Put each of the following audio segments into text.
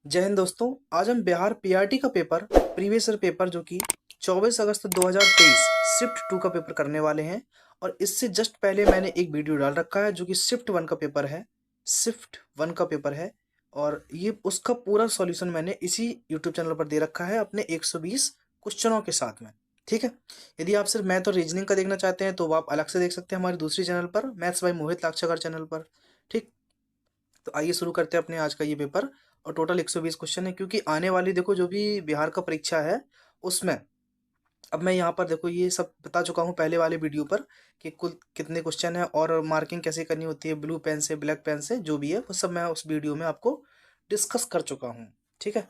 जय हिंद दोस्तों। आज हम बिहार पीआरटी का पेपर प्रीवियस ईयर पेपर जो कि 24 अगस्त 2023 शिफ्ट 2 का पेपर करने वाले हैं। और इससे जस्ट पहले मैंने एक वीडियो डाल रखा है जो कि शिफ्ट 1 का पेपर है। शिफ्ट 1 का पेपर है और ये उसका पूरा सॉल्यूशन मैंने इसी यूट्यूब चैनल पर दे रखा है अपने 120 क्वेश्चनों के साथ में। ठीक है। यदि आप सिर्फ मैथ और रीजनिंग का देखना चाहते हैं तो वो आप अलग से देख सकते हैं हमारी दूसरी चैनल पर, मैथ्स बाय मोहित लाक्षागर चैनल पर। ठीक। तो आइए शुरू करते हैं अपने आज का ये पेपर। और टोटल 120 क्वेश्चन है क्योंकि आने वाली देखो जो भी बिहार का परीक्षा है उसमें अब मैं यहाँ पर देखो ये सब बता चुका हूँ पहले वाले वीडियो पर कि कुल कितने क्वेश्चन है और मार्किंग कैसे करनी होती है, ब्लू पेन से ब्लैक पेन से, जो भी है वो सब मैं उस वीडियो में आपको डिस्कस कर चुका हूँ। ठीक है।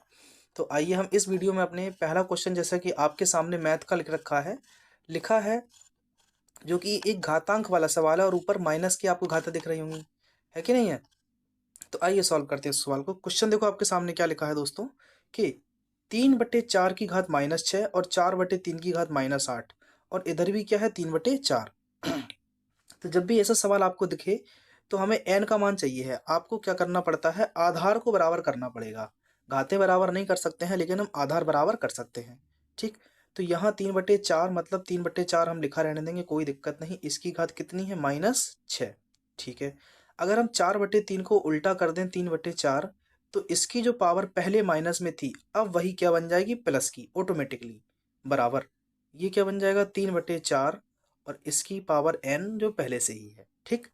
तो आइए हम इस वीडियो में अपने पहला क्वेश्चन, जैसा कि आपके सामने मैथ का लिख रखा है, लिखा है जो कि एक घातांक वाला सवाल है और ऊपर माइनस की आपको घाता दिख रही होंगी, है कि नहीं है। तो आइए सॉल्व करते हैं इस सवाल को। क्वेश्चन देखो आपके सामने क्या लिखा है दोस्तों कि 3/4 की घात -6 और 4/3 की घात -8 और इधर भी क्या है 3/4। तो जब भी ऐसा सवाल आपको दिखे तो हमें n का मान चाहिए है। आपको क्या करना पड़ता है, आधार को बराबर करना पड़ेगा। घातें बराबर नहीं कर सकते हैं लेकिन हम आधार बराबर कर सकते हैं। ठीक। तो यहाँ 3/4 मतलब 3/4 हम लिखा रहने देंगे, कोई दिक्कत नहीं। इसकी घात कितनी है, -6। ठीक है। अगर हम 4/3 को उल्टा कर दें 3/4 तो इसकी जो पावर पहले माइनस में थी अब वही क्या बन जाएगी, प्लस की, ऑटोमेटिकली बराबर। ये क्या बन जाएगा 3/4 और इसकी पावर n जो पहले से ही है। ठीक।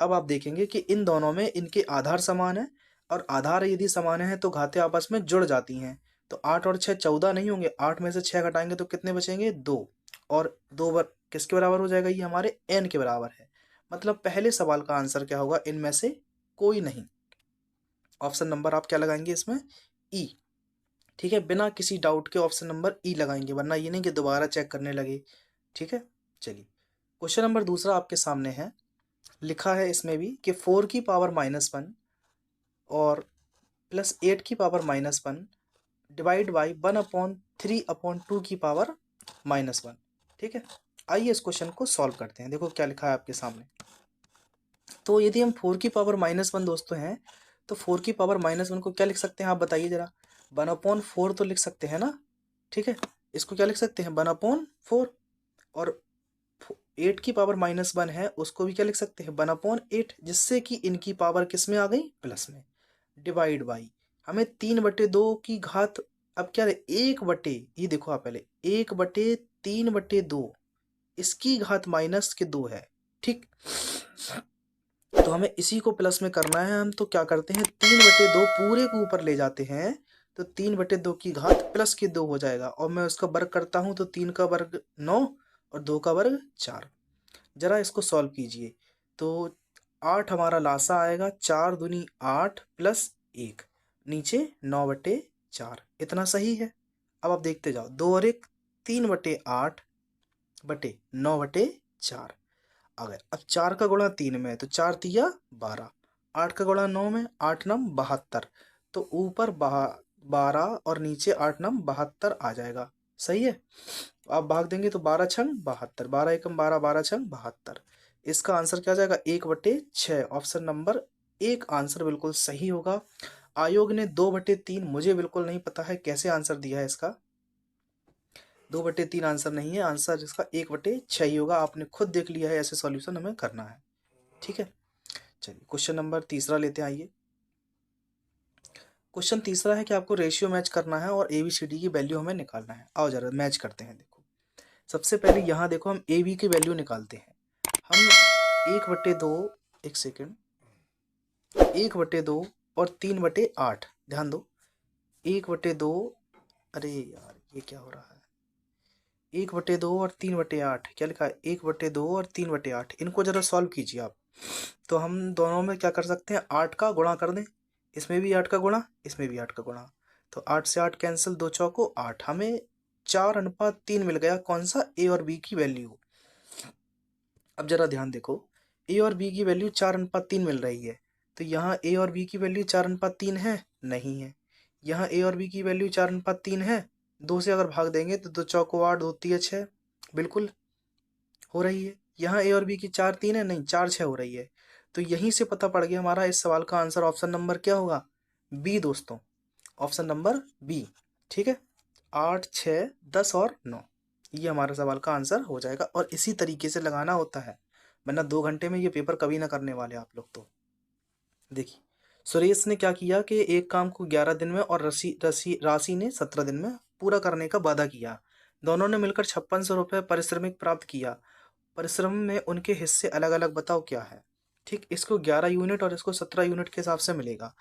अब आप देखेंगे कि इन दोनों में इनके आधार समान है और आधार यदि समान है तो घातें आपस में जुड़ जाती हैं। तो 8 और 6 14 नहीं होंगे, 8 में से 6 घटाएंगे तो कितने बचेंगे, 2। और 2 बार किसके बराबर हो जाएगा, ये हमारे n के बराबर है। मतलब पहले सवाल का आंसर क्या होगा, इनमें से कोई नहीं। ऑप्शन नंबर आप क्या लगाएंगे इसमें, ई। ठीक है, बिना किसी डाउट के ऑप्शन नंबर ई लगाएंगे, वरना ये नहीं कि दोबारा चेक करने लगे। ठीक है। चलिए क्वेश्चन नंबर दूसरा आपके सामने है। लिखा है इसमें भी कि 4 की पावर -1 और +8 की पावर -1 डिवाइड बाई 1/3/2 की पावर -1। ठीक है। आइए इस क्वेश्चन को सॉल्व करते हैं। देखो क्या लिखा है आपके सामने। तो यदि हम 4 की पावर -1 दोस्तों हैं तो 4 की पावर -1 को क्या लिख सकते हैं, आप बताइए जरा। 1/4 तो लिख सकते हैं ना। ठीक है। इसको क्या लिख सकते हैं, 1/4। और 8 की पावर -1 है उसको भी क्या लिख सकते हैं, 1/8, जिससे कि इनकी पावर किस में आ गई, प्लस में। डिवाइड बाई हमें 3/2 की घात, अब क्या है 1 बटे, ये देखो आप पहले 1/3/2 इसकी घात -2 है। ठीक। तो हमें इसी को प्लस में करना है। हम तो क्या करते हैं 3/2 पूरे को ऊपर ले जाते हैं तो 3/2 की घात +2 हो जाएगा और मैं उसका वर्ग करता हूं तो 3 का वर्ग 9 और 2 का वर्ग 4। जरा इसको सॉल्व कीजिए तो 8 हमारा लासा आएगा, 4 दूनी 8 प्लस 1, नीचे 9/4। इतना सही है। अब आप देखते जाओ, 2 और 1 3/8 बटे 9/4। अगर अब 4 का गुणा 3 में है तो 4 तिया 12, 8 का गुणा 9 में 8 नम 72, तो ऊपर 12 और नीचे 8 नम 72 आ जाएगा। सही है। तो आप भाग देंगे तो 12 छंग 72, 12 एकम 12, 12 छंग 72। इसका आंसर क्या आ जाएगा, 1/6। ऑप्शन नंबर 1 आंसर बिल्कुल सही होगा। आयोग ने 2/3, मुझे बिल्कुल नहीं पता है कैसे आंसर दिया है इसका। 2/3 आंसर नहीं है, आंसर इसका 1/6 ही होगा। आपने खुद देख लिया है, ऐसे सॉल्यूशन हमें करना है। ठीक है। चलिए क्वेश्चन नंबर तीसरा लेते हैं। आइए क्वेश्चन तीसरा है कि आपको रेशियो मैच करना है और ABCD की वैल्यू हमें निकालना है। आओ जरा मैच करते हैं। देखो सबसे पहले यहाँ देखो हम AB की वैल्यू निकालते हैं। हम 1/2, एक सेकेंड, 1/2 और 3/8, ध्यान दो 1/2, अरे यार ये क्या हो रहा है, 1/2 और 3/8 क्या लिखा है, 1/2 और 3/8, इनको जरा सॉल्व कीजिए आप। तो हम दोनों में क्या कर सकते हैं, 8 का गुणा कर दें, इसमें भी 8 का गुणा, इसमें भी 8 का गुणा, तो 8 से 8 कैंसिल, 2 चौको 8, हमें 4:3 मिल गया। कौन सा, A और B की वैल्यू। अब जरा ध्यान देखो, A और B की वैल्यू 4:3 मिल रही है, तो यहाँ A और B की वैल्यू 4:3 है, नहीं है। यहाँ A और B की वैल्यू 4:3 है, 2 से अगर भाग देंगे तो 2 चौको 8, 2 तिया 6, बिल्कुल हो रही है। यहाँ A और B की 4:3 है, नहीं 4:6 हो रही है। तो यहीं से पता पड़ गया हमारा इस सवाल का आंसर ऑप्शन नंबर क्या होगा, बी दोस्तों। Option number B. ठीक है, 8, 6, 10 और 9, ये हमारा सवाल का आंसर हो जाएगा। और इसी तरीके से लगाना होता है, वरना 2 घंटे में ये पेपर कभी ना करने वाले आप लोग। तो देखिए, सुरेश ने क्या किया कि एक काम को 11 दिन में और राशि ने 17 दिन में पूरा करने का वादा किया। दोनों ने मिलकर 5600 रुपये पारिश्रमिक प्राप्त किया। परिश्रम में उनके हिस्से अलग अलग, बताओ क्या है। ठीक, इसको 11 यूनिट और इसको 17 यूनिट के हिसाब से मिलेगा।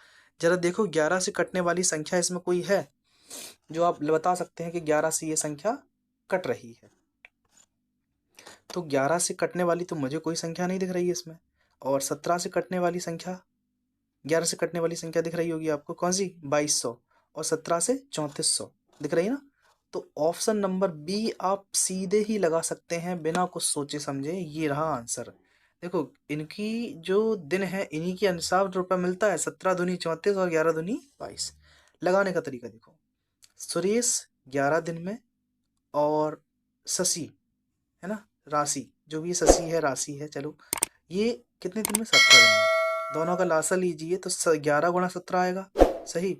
जरा देखो 11 से कटने वाली संख्या इसमें कोई है जो आप बता सकते हैं कि 11 से ये संख्या कट रही है। तो 11 से कटने वाली तो मुझे कोई संख्या नहीं दिख रही है इसमें। और 17 से कटने वाली संख्या, 11 से कटने वाली संख्या दिख रही होगी आपको, कौन सी, 2200। और 17 से 3400 दिख रही है ना। तो ऑप्शन नंबर बी आप सीधे ही लगा सकते हैं बिना कुछ सोचे समझे, ये रहा आंसर। देखो इनकी जो दिन है इन्हीं के अनुसार रुपये मिलता है, 17 दूनी 34 और 11 दूनी 22। लगाने का तरीका देखो, सुरेश 11 दिन में और शशि, है ना, राशि, जो भी शशि है राशि है, चलो ये कितने दिन में, 17 दिन में। दोनों का लासा लीजिए तो 11 गुणा 17 आएगा, सही।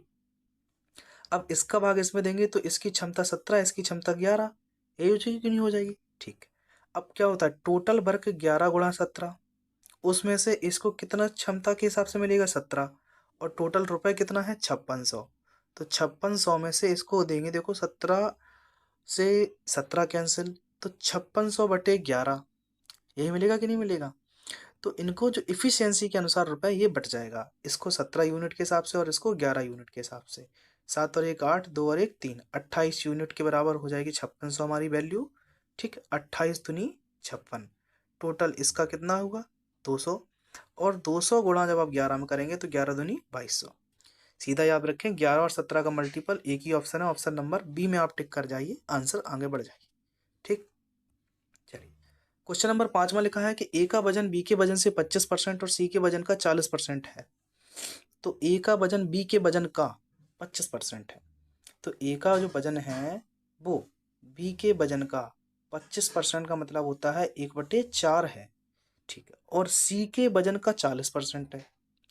अब इसका भाग इसमें देंगे तो इसकी क्षमता 17, इसकी क्षमता 11, यही हो जाएगी कि नहीं हो जाएगी। ठीक, अब क्या होता है, टोटल वर्क 11 गुणा 17, उसमें से इसको कितना क्षमता के हिसाब से मिलेगा, 17, और टोटल रुपए कितना है, 5600। तो 5600 में से इसको देंगे, देखो 17 से 17 कैंसिल, तो 5600/11, यही मिलेगा कि नहीं मिलेगा। तो इनको जो इफिशियंसी के अनुसार रुपए ये बट जाएगा, इसको 17 यूनिट के हिसाब से और इसको 11 यूनिट के हिसाब से। 7 और 1 8, 2 और 1 3, 28 यूनिट के बराबर हो जाएगी 5600 हमारी वैल्यू। ठीक, 28 दूनी 56, टोटल इसका कितना होगा, 200। और 200 गुणा जब आप 11 में करेंगे तो 11 दूनी 2200। सीधा याद रखें 11 और 17 का मल्टीपल एक ही ऑप्शन है, ऑप्शन नंबर बी में आप टिक कर जाइए, आंसर आगे बढ़ जाइए। ठीक, चलिए क्वेश्चन नंबर 5 में लिखा है कि ए का वजन बी के वजन से 25% और सी के वजन का 40% है। तो ए का वजन बी के वजन का 25% है, तो ए का जो वजन है वो बी के वजन का 25% का मतलब होता है 1/4 है। ठीक है, और सी के वजन का 40% है।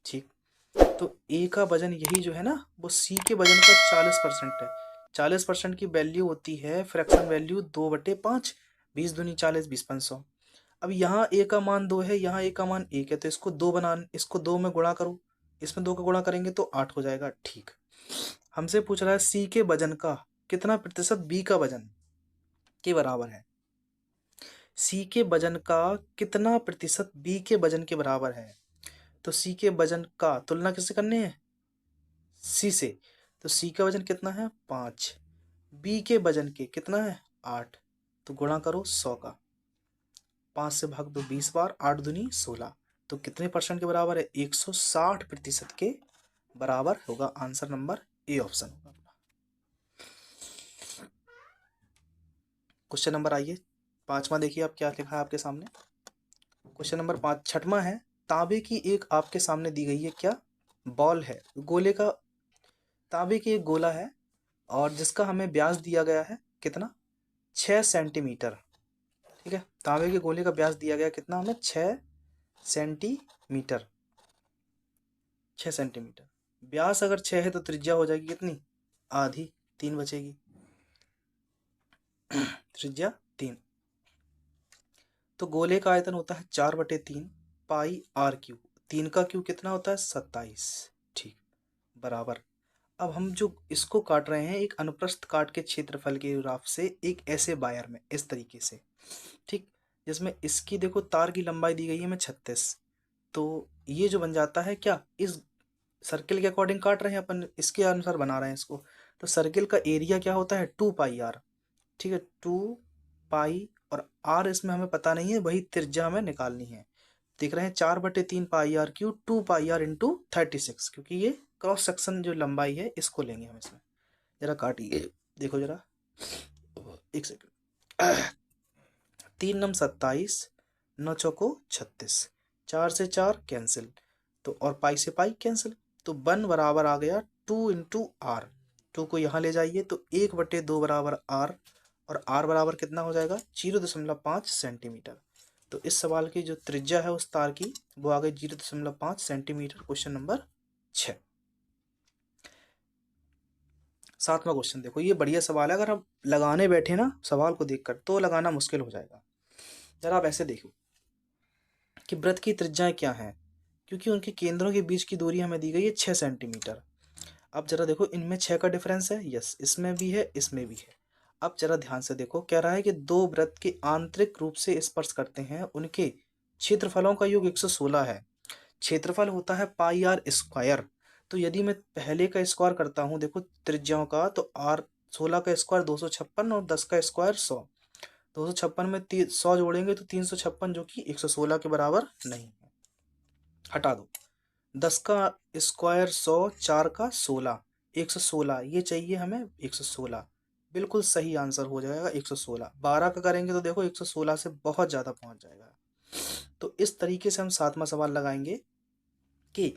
ठीक, तो ए का वजन यही जो है ना वो सी के वजन का 40% है। 40% की वैल्यू होती है फ्रैक्शन वैल्यू 2/5, 20 दूनी 40, 20 500। अब यहाँ ए का मान 2 है, यहाँ ए का मान 1 है, तो इसको 2 में गुणा करो, इसमें 2 का गुणा करेंगे तो 8 हो जाएगा। ठीक, हमसे पूछ रहा है सी के वजन का कितना प्रतिशत बी का वजन के बराबर है। सी के वजन का कितना प्रतिशत बी के वजन के बराबर है। तो सी के वजन का तुलना किससे करनी है, सी से। तो सी का वजन कितना है, 5, बी के वजन के कितना है, 8, तो गुणा करो 100 का, 5 से भाग दो 20 बार, 8 दूनी 16, तो कितने परसेंट के बराबर है, 160% के बराबर होगा। आंसर नंबर ए ऑप्शन होगा। क्वेश्चन नंबर आइए 5वां, देखिए आप क्या लिखा है आपके सामने। क्वेश्चन नंबर 5 छठवां है, तांबे की एक आपके सामने दी गई है क्या, बॉल है, गोले का, तांबे की एक गोला है और जिसका हमें व्यास दिया गया है कितना, 6 सेंटीमीटर। ठीक है, तांबे के गोले का व्यास दिया गया कितना हमें, 6 सेंटीमीटर। 6 सेंटीमीटर, व्यास अगर 6 है तो त्रिज्या हो जाएगी कितनी, आधी, 3 बचेगी, त्रिज्या 3। तो गोले का आयतन होता है 4/3 पाई आर क्यूब, 3 का क्यूब कितना होता है, 27। ठीक, बराबर। अब हम जो इसको काट रहे हैं एक अनुप्रस्थ काट के क्षेत्रफल के ग्राफ से एक ऐसे वायर में इस तरीके से। ठीक, जिसमें इसकी देखो तार की लंबाई दी गई है हमें 36, तो ये जो बन जाता है क्या, इस सर्किल के अकॉर्डिंग काट रहे हैं अपन, इसके अनुसार बना रहे हैं इसको। तो सर्किल का एरिया क्या होता है, 2πr। ठीक है, 2π और r इसमें हमें पता नहीं है, वही त्रिज्या हमें निकालनी है। देख रहे हैं 4/3 पाई आर क्यू 2πr इंटू 36, क्योंकि ये क्रॉस सेक्शन जो लंबाई है इसको लेंगे हम इसमें। जरा काटिए, देखो जरा, एक सेकंड। 3 नम 27, 9 चौको 36, 4 से 4 कैंसिल, तो और पाई से पाई कैंसिल, तो 1 बराबर आ गया 2 इंटू आर। 2 को यहाँ ले जाइए तो 1/2 बराबर आर, और आर बराबर कितना हो जाएगा, 0.5 सेंटीमीटर। तो इस सवाल की जो त्रिज्या है उस तार की वो आ गई 0.5 सेंटीमीटर। Question number 6। 7वां क्वेश्चन देखो, ये बढ़िया सवाल है। अगर आप लगाने बैठे ना सवाल को देखकर तो लगाना मुश्किल हो जाएगा। जरा आप ऐसे देखो कि वृत्त की त्रिज्याएं क्या हैं, क्योंकि उनके केंद्रों के बीच की दूरी हमें दी गई है 6 सेंटीमीटर। अब जरा देखो, इनमें 6 का डिफरेंस है, यस, इसमें भी है, इसमें भी है। अब जरा ध्यान से देखो, कह रहा है कि दो वृत्त के आंतरिक रूप से स्पर्श करते हैं, उनके क्षेत्रफलों का योग 116 है। क्षेत्रफल होता है पाई आर स्क्वायर। तो यदि मैं पहले का स्क्वायर करता हूँ देखो त्रिज्याओं का, तो आर 16 का स्क्वायर 256 और 10 का स्क्वायर 100। 256 में 100 जोड़ेंगे तो 356, जो कि 116 के बराबर नहीं है, हटा दो। 10 का स्क्वायर 100, 4 का 16, 116, ये चाहिए हमें 116। बिल्कुल सही आंसर हो जाएगा 116। 12 का करेंगे तो देखो 116 से बहुत ज़्यादा पहुंच जाएगा। तो इस तरीके से हम 7वां सवाल लगाएंगे कि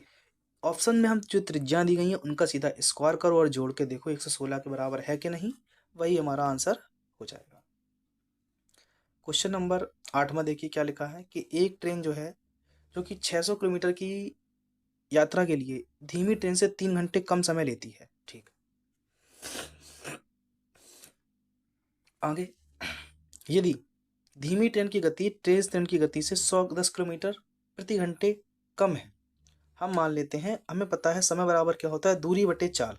ऑप्शन में हम जो त्रिज्या दी गई है उनका सीधा स्क्वायर करो और जोड़ के देखो 116 के बराबर है कि नहीं, वही हमारा आंसर हो जाएगा। क्वेश्चन नंबर 8वां देखिए क्या लिखा है कि एक ट्रेन जो है, जो कि 600 किलोमीटर की यात्रा के लिए धीमी ट्रेन से 3 घंटे कम समय लेती है। ठीक, आगे, यदि धीमी ट्रेन की गति तेज ट्रेन की गति से 110 किलोमीटर प्रति घंटे कम है, हम मान लेते हैं, हमें पता है समय बराबर क्या होता है, दूरी बटे चाल।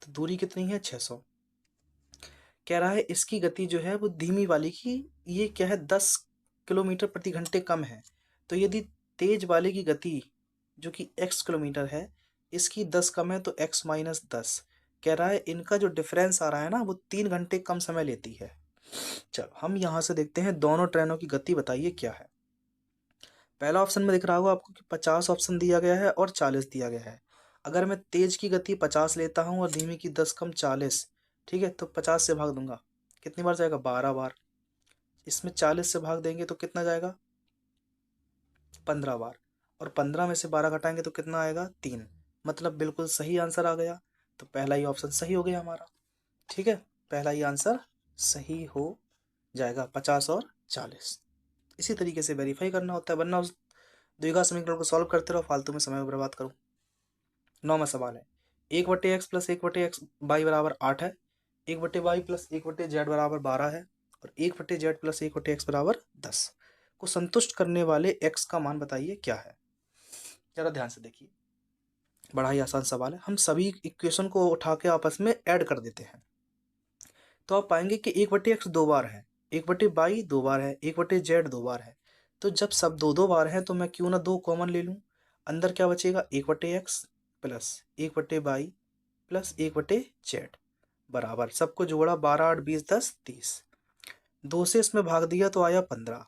तो दूरी कितनी है, 600। कह रहा है इसकी गति जो है वो धीमी वाली की, ये क्या है, 10 किलोमीटर प्रति घंटे कम है। तो यदि तेज वाले की गति जो कि x किलोमीटर है, इसकी 10 कम है, तो x माइनस 10। कह रहा है इनका जो डिफरेंस आ रहा है ना, वो 3 घंटे कम समय लेती है। चलो हम यहाँ से देखते हैं दोनों ट्रेनों की गति बताइए क्या है। पहला ऑप्शन में दिख रहा होगा आपको कि 50 ऑप्शन दिया गया है और 40 दिया गया है। अगर मैं तेज की गति 50 लेता हूँ और धीमी की 10 कम 40, ठीक है, तो 50 से भाग दूंगा, कितनी बार जाएगा, 12 बार। इसमें 40 से भाग देंगे तो कितना जाएगा, 15 बार। और 15 में से 12 घटाएंगे तो कितना आएगा, 3। मतलब बिल्कुल सही आंसर आ गया। तो पहला ही ऑप्शन सही हो गया हमारा। ठीक है, पहला ही आंसर सही हो जाएगा, 50 और 40। इसी तरीके से वेरीफाई करना होता है, वरना उस द्विघात समीकरण को सॉल्व करते रहो, फालतू में समय बर्बाद करो। 9वां सवाल है, 1/x प्लस 1/x वाई बराबर 8 है, 1/y प्लस 1/z बराबर 12 है, और 1/z प्लस 1/x बराबर 10 को संतुष्ट करने वाले x का मान बताइए क्या है। जरा ध्यान से देखिए, बड़ा ही आसान सवाल है। हम सभी इक्वेशन को उठा के आपस में ऐड कर देते हैं, तो आप पाएंगे कि 1/x 2 बार है, 1/y 2 बार है, 1/z 2 बार है। तो जब सब 2 2 बार हैं तो मैं क्यों ना 2 कॉमन ले लूं। अंदर क्या बचेगा, 1/x plus 1/y plus 1/z बराबर, सबको जोड़ा 12 8 20 10 30। 2 से इसमें भाग दिया तो आया 15।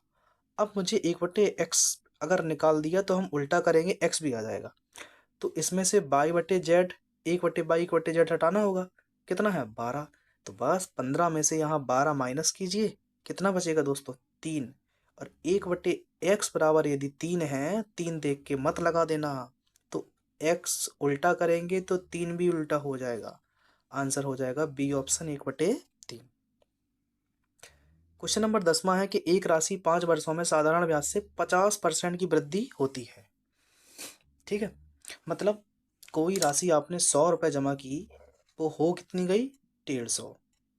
अब मुझे 1/x अगर निकाल दिया तो हम उल्टा करेंगे, x भी आ जाएगा। तो इसमें से y/z 1/y 1/z हटाना होगा, कितना है, 12। तो बस 15 में से यहाँ 12 माइनस कीजिए, कितना बचेगा दोस्तों, 3। और 1/x बराबर यदि 3 है, 3 देख के मत लगा देना, तो x उल्टा करेंगे तो 3 भी उल्टा हो जाएगा। आंसर हो जाएगा बी ऑप्शन, 1/3। क्वेश्चन नंबर 10वां है कि एक राशि 5 वर्षों में साधारण ब्याज से 50% की वृद्धि होती है। ठीक है, मतलब कोई राशि आपने 100 रुपये जमा की, वो हो कितनी गई, 150।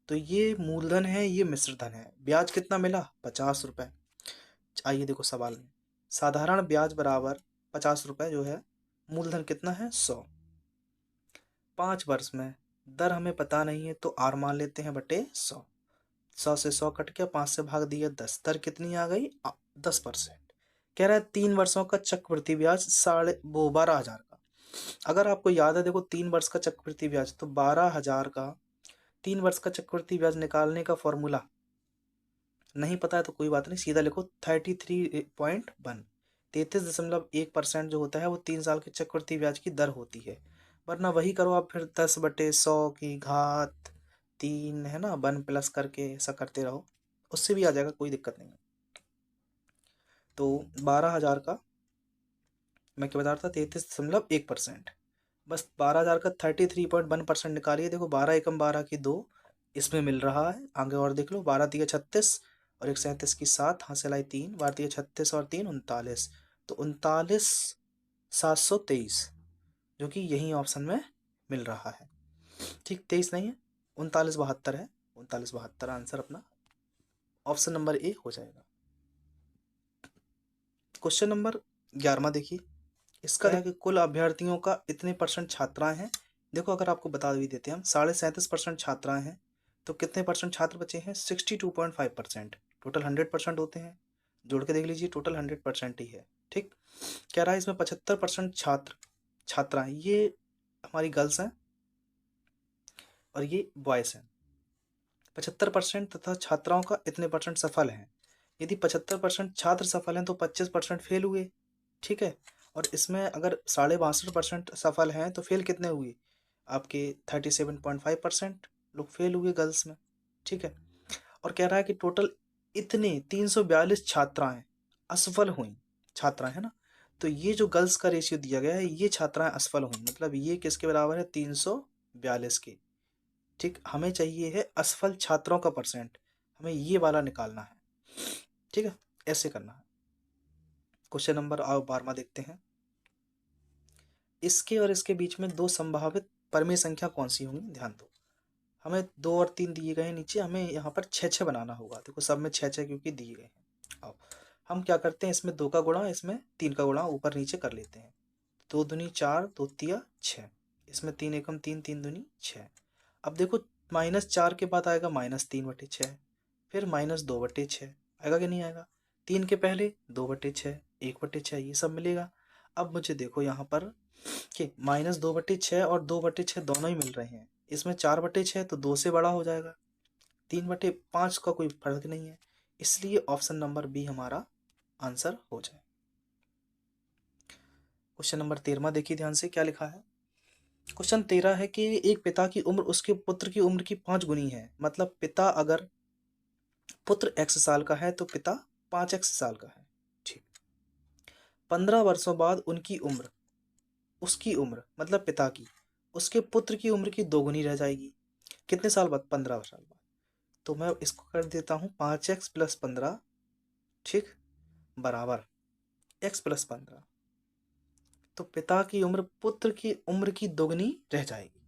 तो ये मूलधन है, ये मिश्र धन है। ब्याज कितना मिला, 50 रुपये। आइए देखो सवाल में, साधारण ब्याज बराबर 50 रुपये जो है, मूलधन कितना है, 100। 5 वर्ष में, दर हमें पता नहीं है तो आर मान लेते हैं बटे 100। 100 से 100 कट गया, 5 से भाग दिया 10, दर कितनी आ गई, 10%। कह रहा है 3 वर्षों का चक्रवृद्धि ब्याज 12,500 का। अगर आपको याद है देखो, 3 वर्ष का चक्रवृद्धि ब्याज, तो 12,000 का 3 वर्ष का चक्रवृद्धि ब्याज निकालने का फॉर्मूला नहीं पता है तो कोई बात नहीं, सीधा लिखो 33.1। 33.1% जो होता है वो 3 साल के चक्रवृद्धि ब्याज की दर होती है। वरना वही करो आप फिर 10/100 की घात 3 है ना, 1 प्लस करके ऐसा करते रहो, उससे भी आ जाएगा, कोई दिक्कत नहीं है। तो 12,000 का मैं क्या बता रहा था, 33.1%। बस 12,000 का 33.1% निकालिए। देखो 12 एकम 12 की 2, इसमें मिल रहा है। आगे और देख लो, 12 तिया 36 और 1 37 की 7, हासिल आई 3, 12 तिया 36 और 3 39। तो 39,723, जो कि यही ऑप्शन में मिल रहा है। ठीक, 23 नहीं है, 3972 है, 3972 आंसर अपना ऑप्शन नंबर ए हो जाएगा। क्वेश्चन नंबर 11वां देखिए, इसका है कि कुल अभ्यर्थियों का इतने परसेंट छात्राएं हैं। देखो अगर आपको बता भी देते हैं हम 37.5% छात्राएं हैं, तो कितने परसेंट छात्र बचे हैं? 62.5%। टोटल 100% होते हैं, जोड़ के देख लीजिए, टोटल 100% ही है। ठीक, कह रहा है इसमें 75% छात्राएं ये हमारी गर्ल्स हैं और ये बॉयज हैं। 75% तथा छात्राओं का इतने परसेंट सफल हैं। यदि 75% छात्र सफल हैं तो 25% फेल हुए। ठीक है, और इसमें अगर 62.5% सफल हैं तो फेल कितने हुए? आपके 37.5% लोग फेल हुए गर्ल्स में। ठीक है, और कह रहा है कि टोटल इतने 342 छात्राएं असफल हुई, छात्राएं है ना, तो ये जो गर्ल्स का रेशियो दिया गया है, ये छात्राएं असफल हुई, मतलब ये किसके बराबर है? 342 के। ठीक, हमें चाहिए है असफल छात्रों का परसेंट, हमें ये वाला निकालना है। ठीक है, ऐसे करना है। क्वेश्चन नंबर 12वां देखते हैं, इसके और इसके बीच में दो संभावित परमेय संख्या कौन सी होंगी? ध्यान दो, हमें 2 और 3 दिए गए हैं नीचे, हमें यहाँ पर 6 बनाना होगा। देखो सब में 6 क्योंकि दिए गए हैं। अब हम क्या करते हैं, इसमें 2 का गुणा, इसमें 3 का गुणा ऊपर नीचे कर लेते हैं। 2 दूनी 4, 2 तिया 6, इसमें 3 एकम 3, 3 दूनी 6। अब देखो -4 के बाद आएगा -3/6, फिर -2/6 आएगा कि नहीं आएगा? 3 के पहले 2/6, 1/6, ये सब मिलेगा। अब मुझे देखो यहाँ पर कि -2/6 और 2/6 दोनों ही मिल रहे हैं। इसमें 4/6 तो 2 से बड़ा हो जाएगा, 3/5 का कोई फर्क नहीं है, इसलिए ऑप्शन नंबर बी हमारा आंसर हो जाए। क्वेश्चन नंबर 13वां देखिए ध्यान से, क्या लिखा है? क्वेश्चन 13 है कि एक पिता की उम्र उसके पुत्र की उम्र की 5 गुनी है। मतलब पिता अगर पुत्र x साल का है तो पिता 5x साल का है। ठीक, 15 वर्षों बाद उनकी उम्र, उसकी उम्र मतलब पिता की, उसके पुत्र की उम्र की 2 गुनी रह जाएगी। कितने साल बाद? 15 साल बाद। तो मैं इसको कर देता हूँ 5x + 15, ठीक, बराबर x + 15। तो पिता की उम्र पुत्र की उम्र की दोगुनी रह जाएगी।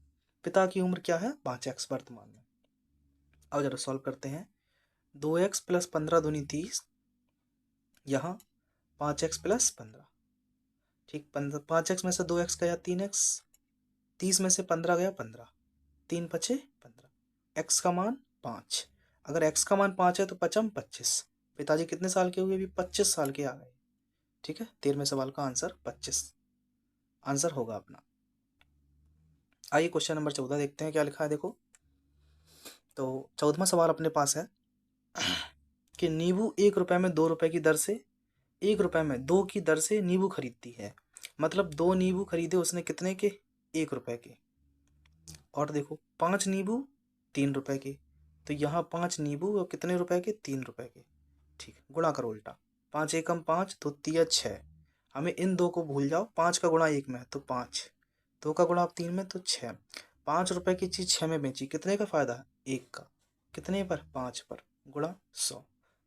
पिता की उम्र क्या है? 5x वर्तमान में। अब जरा सॉल्व करते हैं। 2x + 15 दूनी 30, यहाँ 5x + 15। ठीक, 5x में से 2x गया 3x, 30 में से 15 गया 15, 3 पचे 15, x का मान 5। अगर x का मान 5 है तो 5 25। पिताजी कितने साल के हुए? अभी 25 साल के आ गए। ठीक है, 13वें सवाल का आंसर 25 आंसर होगा अपना। आइए क्वेश्चन नंबर 14 देखते हैं क्या लिखा है। देखो तो 14वां सवाल अपने पास है कि नींबू 1 रुपए में 2 रुपए की दर से, 1 रुपए में 2 की दर से नींबू खरीदती है। मतलब 2 नींबू खरीदे उसने कितने के? 1 रुपए के। और देखो 5 नींबू 3 रुपए के, तो यहाँ 5 नींबू और कितने रुपए के? 3 रुपए के। ठीक, गुणा करो उल्टा, 5 एकम 5, 2 तिया 6। हमें इन दो को भूल जाओ, 5 का गुणा 1 में है तो 5, 2 का गुणा 3 में तो 6। 5 रुपए की चीज़ 6 में बेची, कितने का फायदा है? 1 का। कितने पर? 5 पर, गुणा 100,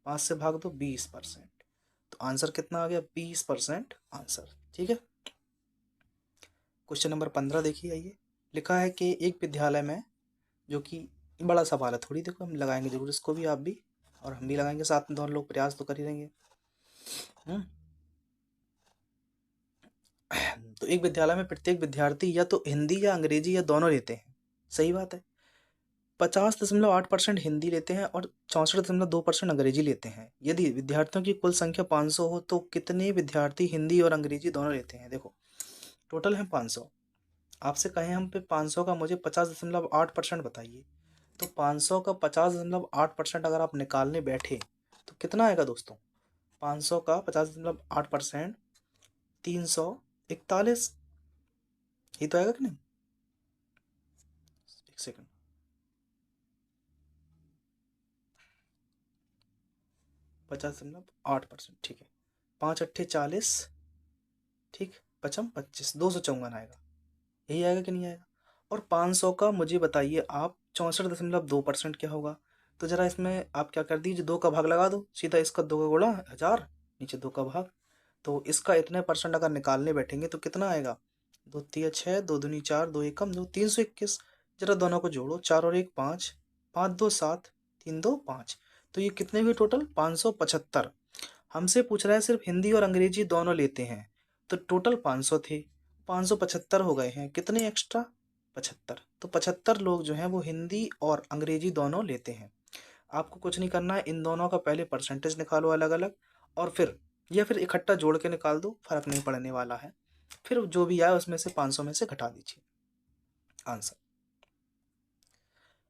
5 से भाग दो 20%। तो आंसर कितना आ गया? 20% आंसर। ठीक है, क्वेश्चन नंबर 15 देखिए। आइए, लिखा है कि एक विद्यालय में, जो कि बड़ा सवाल है थोड़ी, देखो हम लगाएंगे जरूर इसको भी, आप भी और हम भी लगाएंगे साथ में, दोनों लोग प्रयास तो कर ही रहेंगे। तो एक विद्यालय में प्रत्येक विद्यार्थी या तो हिंदी या अंग्रेजी या दोनों लेते हैं। सही बात है। 50.8% हिंदी लेते हैं और 64.2% अंग्रेजी लेते हैं। यदि विद्यार्थियों की कुल संख्या 500 हो तो कितने विद्यार्थी हिंदी और अंग्रेजी दोनों लेते हैं? देखो टोटल है 500, आपसे कहें हम पे 500 का मुझे 50.8% बताइए, तो 500 का 50.8% अगर आप निकालने बैठे तो कितना आएगा दोस्तों? 500 का 50.8% 341, ये तो आएगा कि नहीं? एक सेकंड, 50.8%, ठीक है, 5 अट्ठे 40, ठीक, 5 25, 254 आएगा। यही आएगा कि नहीं आएगा? और 500 का मुझे बताइए आप 64.2% क्या होगा? तो जरा इसमें आप क्या कर दीजिए, 2 का भाग लगा दो सीधा, इसका 2 का गुणा 1000, नीचे 2 का भाग, तो इसका इतने परसेंट अगर निकालने बैठेंगे तो कितना आएगा? 2 तिया 6, 2 दूनी 4, 2 एकम 2, 321। जरा दोनों को जोड़ो, 4 और 1 5, 5 2 7, 3 2 5, तो ये कितने हुए टोटल 575। हमसे पूछ रहा है सिर्फ हिंदी और अंग्रेजी दोनों लेते हैं, तो टोटल 500 थे, 575 हो गए हैं, कितने एक्स्ट्रा 75। तो 75 लोग जो हैं वो हिंदी और अंग्रेजी दोनों लेते हैं। आपको कुछ नहीं करना है, इन दोनों का पहले परसेंटेज निकालो अलग अलग, और फिर या फिर इकट्ठा जोड़ के निकाल दो, फर्क नहीं पड़ने वाला है। फिर जो भी आए उसमें से 500 में से घटा दीजिए आंसर।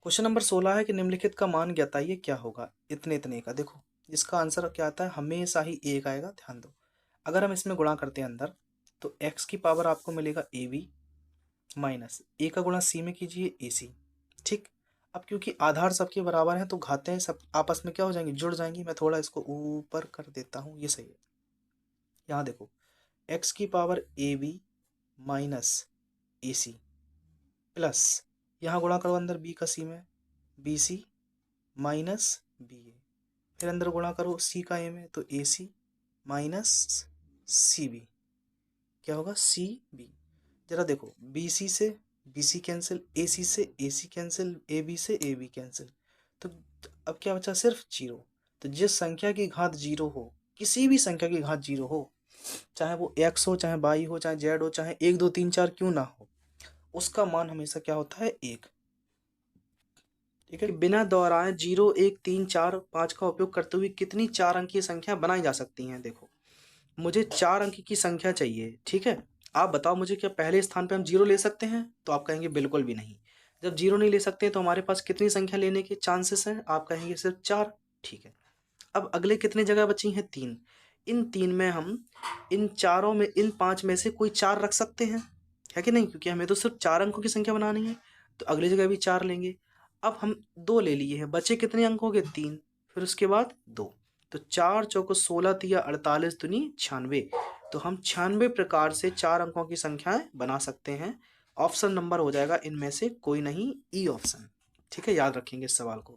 क्वेश्चन नंबर 16 है कि निम्नलिखित का मान बताइए क्या होगा इतने इतने का। देखो इसका आंसर क्या आता है, हमेशा ही एक आएगा, ध्यान दो। अगर हम इसमें गुणा करते हैं अंदर, तो x की पावर आपको मिलेगा ab माइनस a का गुणा c में कीजिए ac। ठीक, अब क्योंकि आधार सबके बराबर हैं तो घातें सब आपस में क्या हो जाएंगी, जुड़ जाएंगी। मैं थोड़ा इसको ऊपर कर देता हूँ, ये सही है। यहाँ देखो x की power ab minus ac plus, यहाँ गुणा करो अंदर b का c में, bc माइनस ba, फिर अंदर गुणा करो c का a में, तो ac माइनस cb, क्या होगा cb। जरा देखो bc से bc कैंसिल, ac से ac कैंसिल, ab से ab कैंसिल, तो अब क्या बचा, सिर्फ जीरो। तो जिस संख्या की घात जीरो हो, किसी भी संख्या की घात जीरो हो, चाहे वो x हो, चाहे y हो, चाहे z हो, चाहे 1 2 3 4 क्यों ना हो, उसका मान हमेशा क्या होता है, 1। ठीक है, बिना दोहराए 0 1 3 4 5 का उपयोग करते हुए कितनी 4 अंकीय संख्या बनाई जा सकती हैं। देखो मुझे 4 अंक की संख्या चाहिए, ठीक है। आप बताओ मुझे, क्या पहले स्थान पे हम 0 ले सकते हैं? तो आप कहेंगे बिल्कुल भी नहीं। जब 0 नहीं ले सकते तो हमारे पास कितनी संख्या लेने के चांसेस हैं? आप कहेंगे सिर्फ 4। ठीक है, अब अगले कितने जगह बची हैं, 3। इन 3 में हम इन चारों में, इन 5 में से कोई 4 रख सकते हैं, है कि नहीं? क्योंकि हमें तो सिर्फ 4 अंकों की संख्या बनानी है, तो अगली जगह भी 4 लेंगे। अब हम 2 ले लिए हैं, बचे कितने अंक हो गए, 3, फिर उसके बाद 2, तो 4 चौको 16 तिया 48 दुनी 96। तो हम 96 प्रकार से 4 अंकों की संख्याएं बना सकते हैं। ऑप्शन नंबर हो जाएगा इनमें से कोई नहीं, ई ऑप्शन। ठीक है, याद रखेंगे इस सवाल को।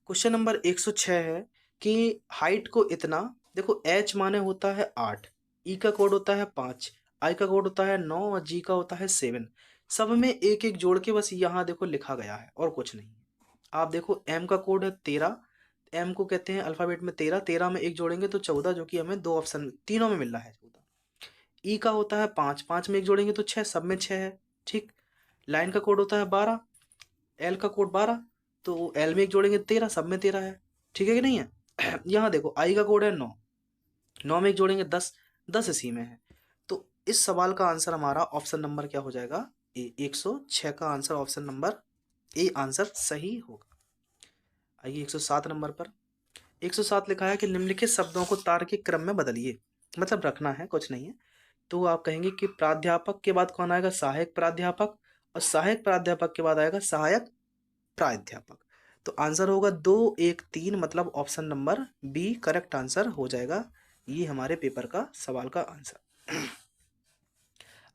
क्वेश्चन नंबर 106 है कि हाइट को इतना, देखो h माने होता है 8, e का कोड होता है 5, i का कोड होता है 9 और g का होता है 7। सब में एक एक जोड़ के बस यहाँ देखो लिखा गया है और कुछ नहीं। आप देखो m का कोड है 13, m को कहते हैं अल्फाबेट में 13, 13 में एक जोड़ेंगे तो 14, जो कि हमें दो ऑप्शन तीनों में मिल रहा है 14। e का होता है 5, 5 में एक जोड़ेंगे तो 6, सब में 6 है। ठीक, लाइन का कोड होता है 12, एल का कोड 12, तो एल में एक जोड़ेंगे 13, सब में 13 है। ठीक है कि नहीं है? यहाँ देखो आई का कोड है 9, 9 में एक जोड़ेंगे 10, 10 इसी में है। तो इस सवाल का आंसर हमारा ऑप्शन नंबर क्या हो जाएगा, ए। 106 का answer option number A answer सही होगा। आइए 107 नंबर पर। 107 लिखा है कि निम्नलिखित शब्दों को तार्किक क्रम में बदलिए, मतलब रखना है, कुछ नहीं है। तो आप कहेंगे कि प्राध्यापक के बाद कौन आएगा, सहायक प्राध्यापक, और सहायक प्राध्यापक के बाद आएगा सहायक प्राध्यापक। तो आंसर होगा 2 1 3, मतलब option number B correct answer हो जाएगा। ये हमारे पेपर का सवाल का आंसर।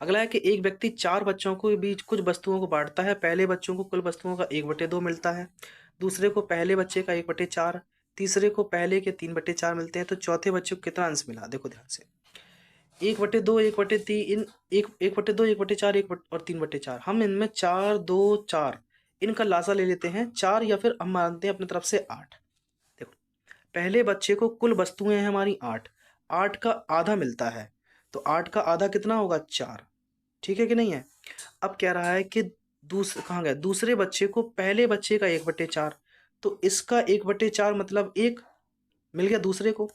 अगला है कि एक व्यक्ति 4 बच्चों के बीच कुछ वस्तुओं को बांटता है। पहले बच्चों को कुल वस्तुओं का 1/2 मिलता है, दूसरे को पहले बच्चे का 1/4, तीसरे को पहले के 3/4 मिलते हैं। तो चौथे बच्चे को कितना अंश मिला, देखो ध्यान से, 1/2 1/3, 1/2 1/4 1 और 3/4। हम इनमें 4 2 4 इनका लासा ले लेते हैं 4, या फिर हम मानते हैं अपनी तरफ से 8। देखो पहले बच्चे को कुल वस्तुएं हैं हमारी 8, 8 का आधा मिलता है, तो 8 का आधा कितना होगा, 4। ठीक है कि नहीं है? अब कह रहा है कि कहाँ गया, दूसरे बच्चे को पहले बच्चे का 1/4, तो इसका 1/4 मतलब 1 मिल गया दूसरे को।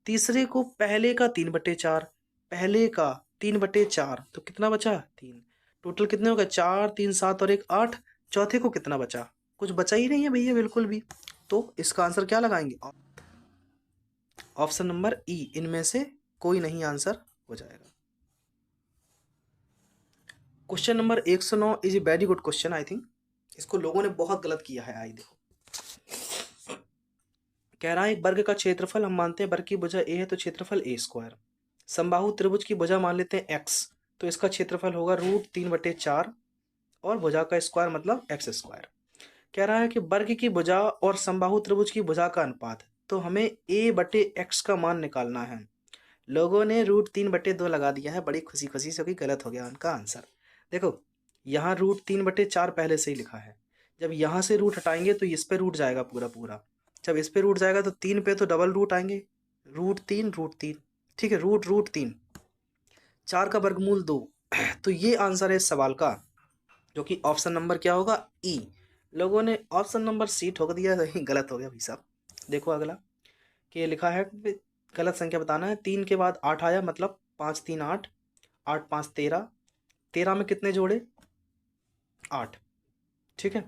तीसरे को पहले का 3/4, पहले का 3/4, तो कितना बचा, 3। टोटल कितने हो गए, 4 3 7 और 1 8। चौथे को कितना बचा, कुछ बचा ही नहीं है भैया, बिल्कुल भी। तो इसका आंसर क्या लगाएंगे, ऑप्शन नंबर ई, इनमें से कोई नहीं आंसर हो जाएगा। Question number 109 is a very good question, I think इसको लोगों ने बहुत गलत किया है। आई देखो, कह रहा है एक वर्ग का क्षेत्रफल, हम मानते हैं वर्ग की भुजा ए है तो क्षेत्रफल a²। समबाहु त्रिभुज की भुजा मान लेते हैं x, तो इसका क्षेत्रफल होगा √3/4 और भुजा का स्क्वायर मतलब x²। कह रहा है कि वर्ग की भुजा और समबाहु त्रिभुज की भुजा का अनुपात, तो हमें a/x का मान निकालना है। लोगों ने √3/2 लगा दिया है, बड़ी खुशी खुशी से, कि गलत हो गया उनका आंसर। देखो यहाँ √3/4 पहले से ही लिखा है। जब यहाँ से रूट हटाएंगे तो इस पे रूट जाएगा पूरा पूरा। जब इस पे रूट जाएगा तो 3 पे तो डबल रूट आएंगे, √3 ठीक है, √3 4 का वर्गमूल 2। तो ये आंसर है इस सवाल का, जो कि ऑप्शन नंबर क्या होगा, ई। लोगों ने ऑप्शन नंबर सी ठोक दिया, गलत हो गया भाई साहब। देखो अगला कि लिखा है गलत संख्या बताना है। 3 के बाद 8 आया, मतलब 5 3 8, 8 5 13, 13 में कितने जोड़े, 8, ठीक है।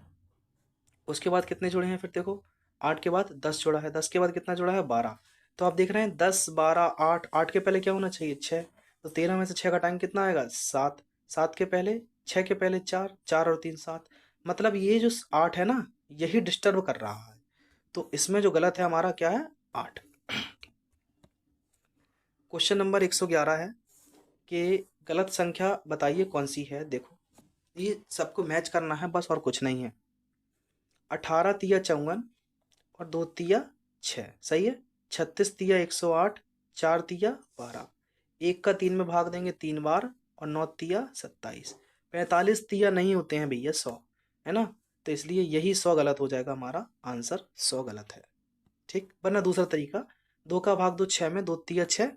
उसके बाद कितने जोड़े हैं फिर देखो, 8 के बाद 10 जोड़ा है, 10 के बाद कितना जोड़ा है, 12। तो आप देख रहे हैं 10 12 8, 8 के पहले क्या होना चाहिए, 6। तो 13 में से 6 घटाएंगे कितना आएगा, 7। 7 के पहले, 6 के पहले 4, 4 और 3 7। मतलब ये जो 8 है ना, यही डिस्टर्ब कर रहा है। तो इसमें जो गलत है हमारा क्या है, 8। क्वेश्चन नंबर 111 है कि गलत संख्या बताइए कौन सी है। देखो ये सबको मैच करना है बस, और कुछ नहीं है। 18 तिया 54 और 2 तिया 6, सही है। 36 तिया 108, 4 तिया 12, 1 का 3 में भाग देंगे 3 बार, और 9 तिया 27। 45 तिया नहीं होते हैं भैया 100, है ना। तो इसलिए यही 100 गलत हो जाएगा, हमारा आंसर 100 गलत है, ठीक। वरना दूसरा तरीका, 2 का भाग दो 6 में, 2 तिया 6,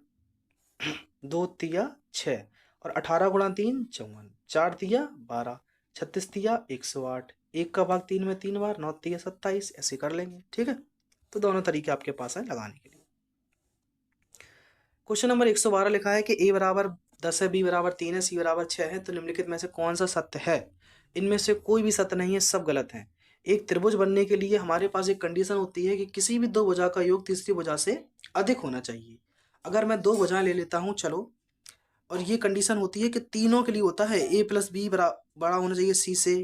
2 तिया 6, और 18 गुणा 3 54, 4 तिया 12, 36 तिया 108, 1 का भाग 3 में 3 बार, 9 तिया 27, ऐसे कर लेंगे, ठीक है। तो दोनों तरीके आपके पास हैं लगाने के लिए। क्वेश्चन नंबर 112 लिखा है कि a बराबर 10 है, b बराबर 3 है, c बराबर 6 है, तो निम्नलिखित में से कौन सा सत्य है। इनमें से कोई भी सत्य नहीं है, सब गलत हैं। एक त्रिभुज बनने के लिए हमारे पास एक कंडीशन होती है कि किसी भी दो भुजा का योग तीसरी भुजा से अधिक होना चाहिए। अगर मैं दो भुजाएं ले लेता हूं, चलो, और ये कंडीशन होती है कि तीनों के लिए होता है, a प्लस बी बड़ा होना चाहिए c से,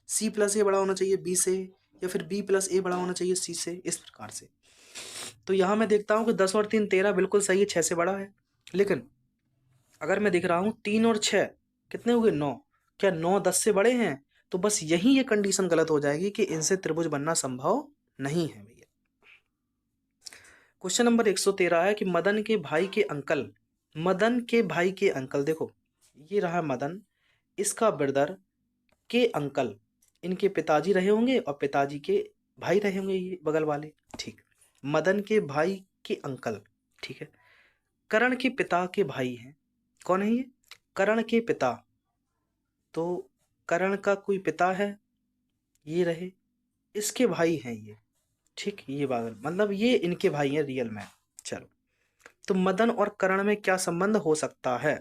c प्लस ए बड़ा होना चाहिए b से, या फिर b प्लस ए बड़ा होना चाहिए c से, इस प्रकार से। तो यहाँ मैं देखता हूँ कि 10 और 3 13 बिल्कुल सही है, 6 से बड़ा है। लेकिन अगर मैं देख रहा हूँ 3 और 6 कितने हो गए, 9, क्या 9 10 से बड़े हैं। तो बस यही ये कंडीशन गलत हो जाएगी कि इनसे त्रिभुज बनना संभव नहीं है भैया। क्वेश्चन नंबर 113 है कि मदन के भाई के अंकल, मदन के भाई के अंकल, देखो ये रहा मदन, इसका ब्रदर के अंकल, इनके पिताजी रहे होंगे और पिताजी के भाई रहे होंगे ये बगल वाले, ठीक। मदन के भाई के अंकल, ठीक है। करण के पिता के भाई हैं, कौन है ये, करण के पिता। तो करण का कोई पिता है, ये रहे, इसके भाई हैं ये, ठीक। ये बात मतलब ये इनके भाई हैं रियल में। चलो, तो मदन और करण में क्या संबंध हो सकता है।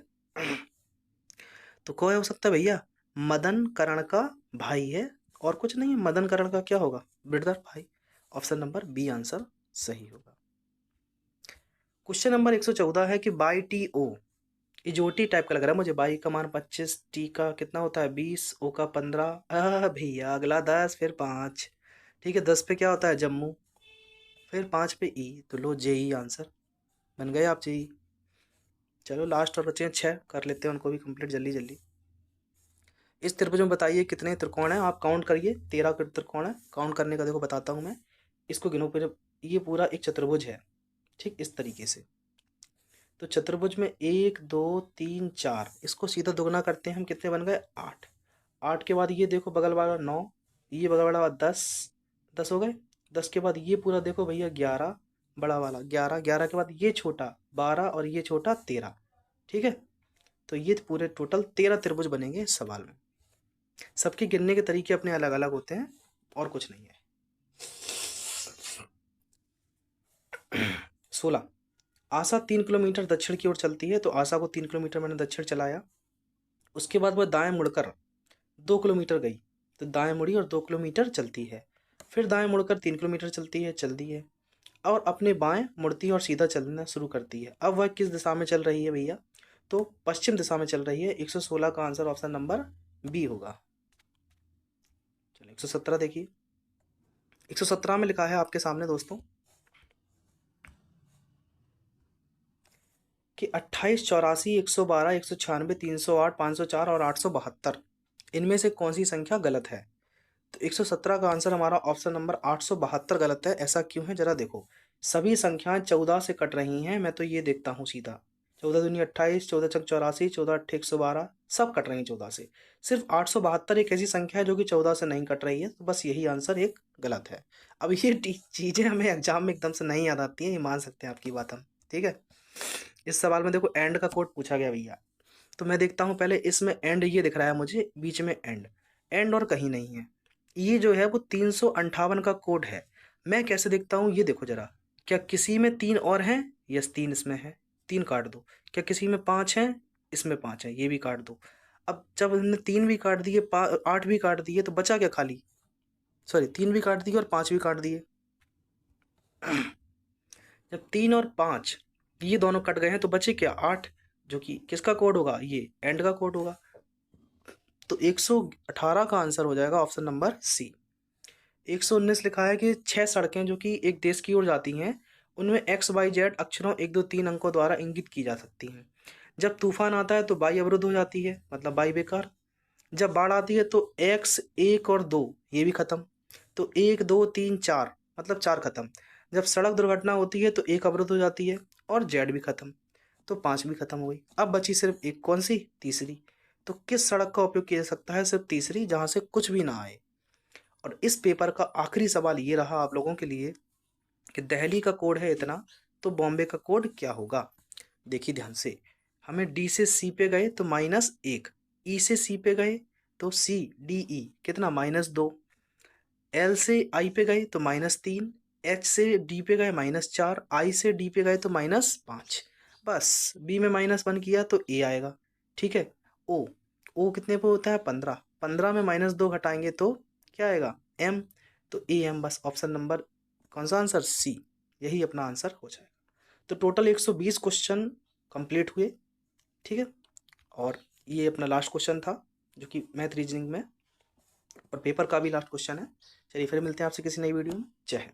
तो क्या हो सकता है भैया, मदन करण का भाई है और कुछ नहीं है। मदन करण का क्या होगा, ब्रदर, भाई। ऑप्शन नंबर बी आंसर सही होगा। क्वेश्चन नंबर 114 है कि बाई टी ओ, इजोटी टाइप का लग रहा है मुझे। बाई का मान 25, टी का कितना होता है 20, ओ का 15। भैया अगला 10 फिर 5, ठीक है। 10 पे क्या होता है जम्मू, फिर 5 पे ई, तो लो जेई आंसर बन गए आप जेई। चलो लास्ट और बचे हैं 6, कर लेते हैं उनको भी कंप्लीट जल्दी जल्दी। इस त्रिभुज में बताइए कितने त्रिकोण हैं, आप काउंट करिए। 13 त्रिकोण है, काउंट करने का देखो बताता हूँ मैं, इसको गिनो। फिर ये पूरा एक चतुर्भुज है, ठीक, इस तरीके से। तो चतुर्भुज में 1 2 3 4, इसको सीधा दुगना करते हैं हम, कितने बन गए 8। 8 के बाद ये देखो बगल वाला 9, ये बगल वाला 10, 10 हो गए। 10 के बाद ये पूरा देखो भैया 11, बड़ा वाला 11, 11 के बाद ये छोटा 12 और ये छोटा 13, ठीक है। तो ये पूरे टोटल 13 त्रिभुज बनेंगे इस सवाल में। सबके गिनने के तरीके अपने अलग अलग होते हैं और कुछ नहीं है। 16, आशा 3 किलोमीटर दक्षिण की ओर चलती है, तो आशा को 3 किलोमीटर मैंने दक्षिण चलाया। उसके बाद वह दाएं मुड़कर 2 किलोमीटर गई, तो दाएं मुड़ी और 2 किलोमीटर चलती है। फिर दाएं मुड़कर 3 किलोमीटर चलती है, चल दी है, और अपने बाएं मुड़ती है और सीधा चलना शुरू करती है। अब वह किस दिशा में चल रही है भैया, तो पश्चिम दिशा में चल रही है। 116 का आंसर ऑप्शन नंबर बी होगा। चलो 117 देखिए। 117 में लिखा है आपके सामने दोस्तों कि 28 84 112 196 308 504 और 872, इनमें से कौन सी संख्या गलत है। तो 117 का आंसर हमारा ऑप्शन नंबर 872 गलत है। ऐसा क्यों है जरा देखो, सभी संख्याएं 14 से कट रही हैं, मैं तो ये देखता हूँ सीधा, 14 दूनी 28, 14 छक 84, 14 अट्ठे 112, सब कट रहे हैं 14 से। सिर्फ 872 एक ऐसी संख्या है जो कि 14 से नहीं कट रही है, तो बस यही आंसर एक गलत है। अब ये चीज़ें हमें एग्जाम में एकदम से नहीं याद आती हैं, ये मान सकते हैं आपकी बात हम, ठीक है। इस सवाल में देखो एंड का कोड पूछा गया भैया, तो मैं देखता हूँ पहले इसमें एंड ये दिख रहा है मुझे, बीच में एंड, एंड और कहीं नहीं है। ये जो है वो 358 का कोड है। मैं कैसे देखता हूँ ये देखो जरा, क्या किसी में 3 और हैं? यस 3 इसमें है, 3 काट दो। क्या किसी में 5 हैं? इसमें 5 है, ये भी काट दो। अब जब हमने 3 भी काट दिए, 8 भी काट दिए, तो बचा क्या खाली? सॉरी 3 भी काट दिए और 5 भी काट दिए। जब 3 और 5 ये दोनों कट गए हैं तो बचे क्या? 8, जो कि किसका कोड होगा? ये एंड का कोड होगा। तो 118 का आंसर हो जाएगा ऑप्शन नंबर सी। 119 लिखा है कि 6 सड़कें जो कि एक देश की ओर जाती हैं, उनमें एक्स वाई जेड अक्षरों 1 2 3 अंकों द्वारा इंगित की जा सकती हैं। जब तूफान आता है तो वाई अवरुद्ध हो जाती है, मतलब वाई बेकार। जब बाढ़ आती है तो एक्स 1 और 2 ये भी खत्म, तो 1 2 3 4 मतलब 4 खत्म। जब सड़क दुर्घटना होती है तो 1 अवरुद्ध हो जाती है और जेड भी खत्म, तो 5 भी खत्म हो गई। अब बची सिर्फ एक, कौन सी? तीसरी। तो किस सड़क का उपयोग किया जा सकता है? सिर्फ तीसरी, जहां से कुछ भी ना आए। और इस पेपर का आखिरी सवाल ये रहा आप लोगों के लिए कि दिल्ली का कोड है इतना, तो बॉम्बे का कोड क्या होगा? देखिए ध्यान से, हमें डी से सी पे गए तो -1, ई से सी पे गए तो सी डी ई कितना? -2, एल से आई पे गए तो -3, एच से डी पे गए -4, आई से डी पे गए तो -5। बस बी में -1 किया तो ए आएगा, ठीक है। ओ, ओ कितने पे होता है? 15, 15 में -2 घटाएंगे तो क्या आएगा? एम, तो ए एम। बस ऑप्शन नंबर कौन सा आंसर? सी, यही अपना आंसर हो जाएगा। तो टोटल 120 क्वेश्चन कंप्लीट हुए, ठीक है। और ये अपना लास्ट क्वेश्चन था जो कि मैथ रीजनिंग में, और पेपर का भी लास्ट क्वेश्चन है। चलिए फिर मिलते हैं आपसे किसी नई वीडियो में। जय हिंद।